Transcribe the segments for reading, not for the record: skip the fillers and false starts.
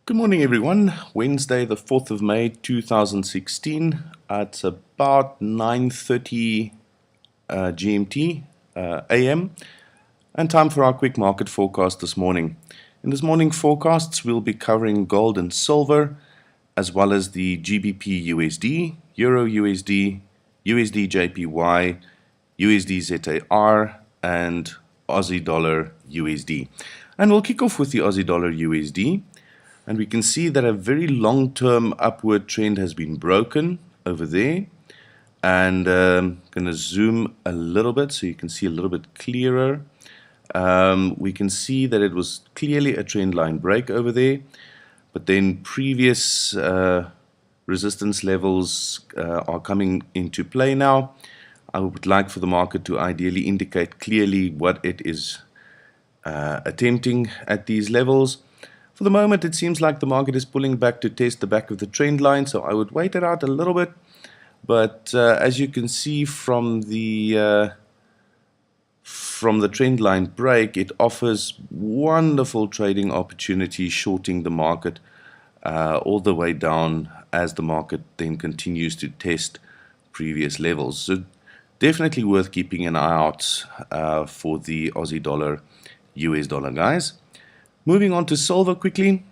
Good morning everyone. Wednesday the 4th of May 2016. It's about 9:30 GMT AM and time for our quick market forecast this morning. In this morning forecasts we'll be covering gold and silver as well as the GBPUSD, EURUSD, USDJPY, USDZAR and Aussie dollar USD. And we'll kick off with the Aussie dollar USD. And we can see that a very long-term upward trend has been broken over there. And I'm going to zoom a little bit so you can see a little bit clearer. We can see that it was clearly a trend line break over there. But then previous resistance levels are coming into play now. I would like for the market to ideally indicate clearly what it is attempting at these levels. For the moment, it seems like the market is pulling back to test the back of the trend line, so I would wait it out a little bit. But as you can see from the trend line break, it offers wonderful trading opportunities, shorting the market all the way down as the market then continues to test previous levels. So definitely worth keeping an eye out for the Aussie dollar, US dollar, guys. Moving on to silver quickly.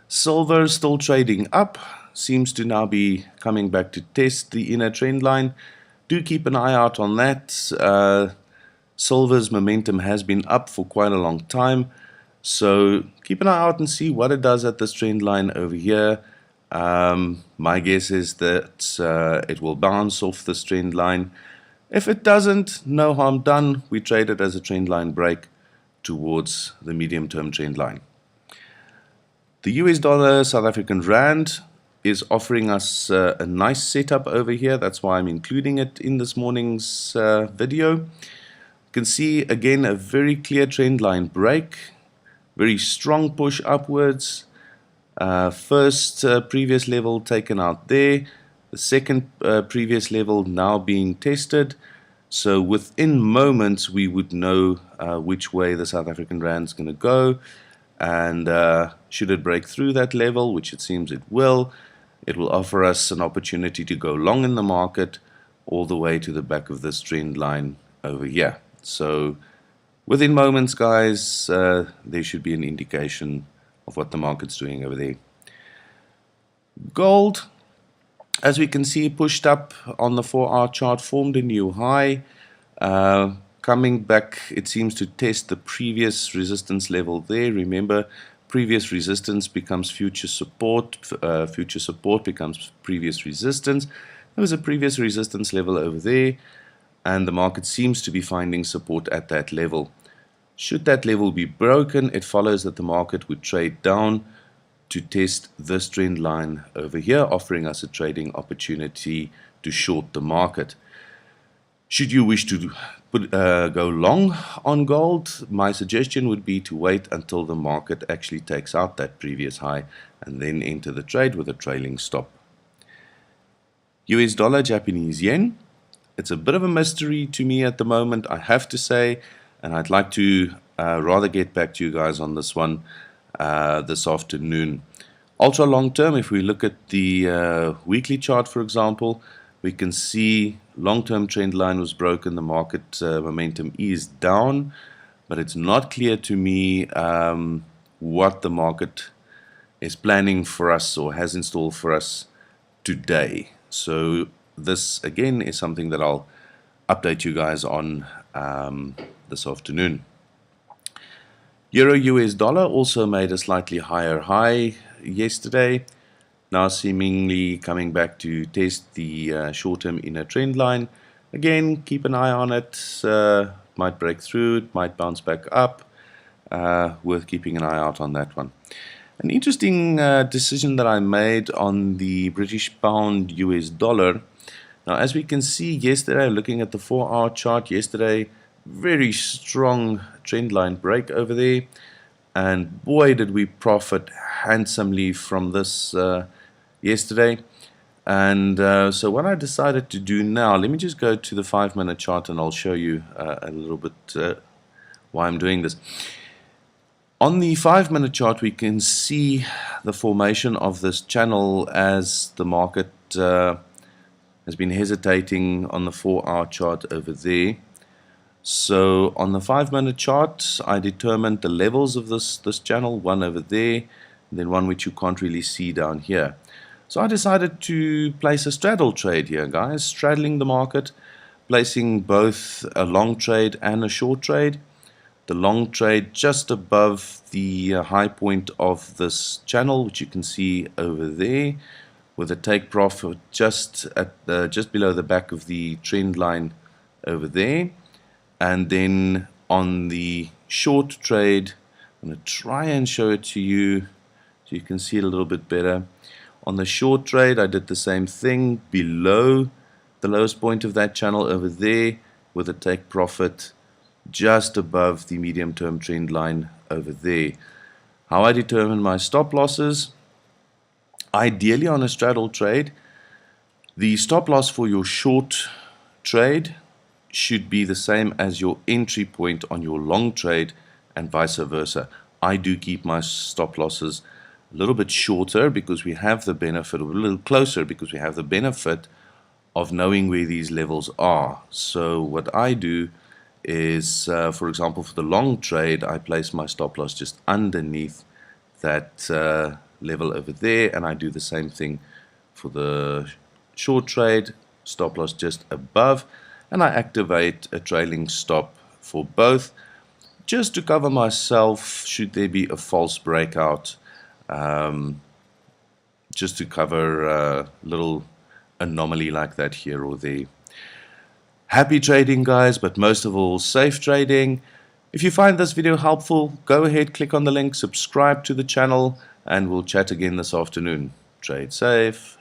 Silver still trading up, seems to now be coming back to test the inner trend line. Do keep an eye out on that. Silver's momentum has been up for quite a long time, so keep an eye out and see what it does at this trend line over here. My guess is that it will bounce off this trend line. If it doesn't, no harm done. We trade it as a trend line break towards the medium-term trend line. The US dollar South African rand is offering us a nice setup over here. That's why I'm including it in this morning's video. You can see again a very clear trend line break, very strong push upwards. First previous level taken out there, the second previous level now being tested. So within moments we would know which way the South African rand is going to go, and should it break through that level, which it seems it will offer us an opportunity to go long in the market all the way to the back of this trend line over here. So within moments, guys, there should be an indication of what the market's doing over there. Gold, as we can see, pushed up on the 4-hour chart, formed a new high. Coming back, it seems to test the previous resistance level there. Remember, previous resistance becomes future support. Future support becomes previous resistance. There was a previous resistance level over there, and the market seems to be finding support at that level. Should that level be broken, it follows that the market would trade down to test this trend line over here, offering us a trading opportunity to short the market. Should you wish to go long on gold, my suggestion would be to wait until the market actually takes out that previous high and then enter the trade with a trailing stop. US dollar, Japanese yen. It's a bit of a mystery to me at the moment, I have to say, and I'd like to rather get back to you guys on this one this afternoon. Ultra long term, if we look at the weekly chart, for example, we can see long-term trend line was broken. The market momentum is down, but it's not clear to me what the market is planning for us or has installed for us today. So this again is something that I'll update you guys on this afternoon. Euro US dollar also made a slightly higher high yesterday, now seemingly coming back to test the short-term inner trend line. Again, keep an eye on it. Might break through, it might bounce back up. Worth keeping an eye out on that one. An interesting decision that I made on the British pound US dollar. Now, as we can see yesterday, looking at the 4-hour chart yesterday, very strong trend line break over there, and boy did we profit handsomely from this yesterday. And so what I decided to do now, let me just go to the 5-minute chart and I'll show you a little bit why I'm doing this. On the 5-minute chart, we can see the formation of this channel as the market has been hesitating on the 4-hour chart over there. So on the 5-minute chart, I determined the levels of this channel, one over there, and then one which you can't really see down here. So I decided to place a straddle trade here, guys, straddling the market, placing both a long trade and a short trade. The long trade just above the high point of this channel, which you can see over there, with a take profit just below the back of the trend line over there. And then on the short trade, I'm going to try and show it to you so you can see it a little bit better. On the short trade, I did the same thing below the lowest point of that channel over there, with a take profit just above the medium-term trend line over there. How I determine my stop losses: ideally on a straddle trade, the stop loss for your short trade should be the same as your entry point on your long trade, and vice versa. I do keep my stop losses a little bit shorter because we have the benefit, or a little closer because we have the benefit of knowing where these levels are. So what I do is, for example, for the long trade, I place my stop loss just underneath that level over there, and I do the same thing for the short trade, stop loss just above, and I activate a trailing stop for both, just to cover myself should there be a false breakout, just to cover a little anomaly like that here or there. Happy trading, guys, but most of all, safe trading. If you find this video helpful, go ahead, click on the link, subscribe to the channel, and we'll chat again this afternoon. Trade safe.